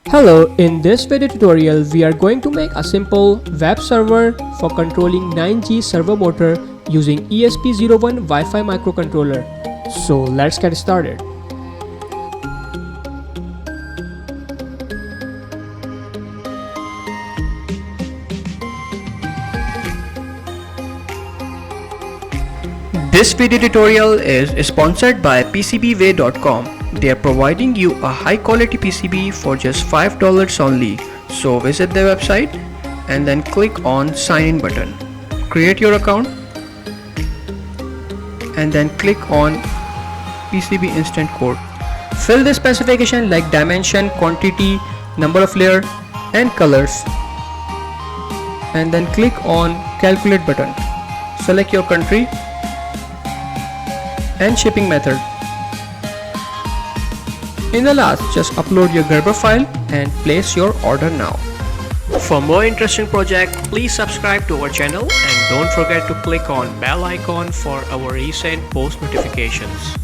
Hello, in this video tutorial we are going to make a simple web server for controlling 9G servo motor using ESP01 Wi-Fi microcontroller. So let's get started. This video tutorial is sponsored by PCBWay.com. They are providing you a high quality PCB for just $5 only. So visit their website and then click on sign in button. Create your account and then click on PCB instant code. Fill the specification like dimension, quantity, number of layer and colors, and then click on calculate button. Select your country and shipping method. In the last, just upload your Gerber file and place your order now. For more interesting project, please subscribe to our channel and don't forget to click on bell icon for our recent post notifications.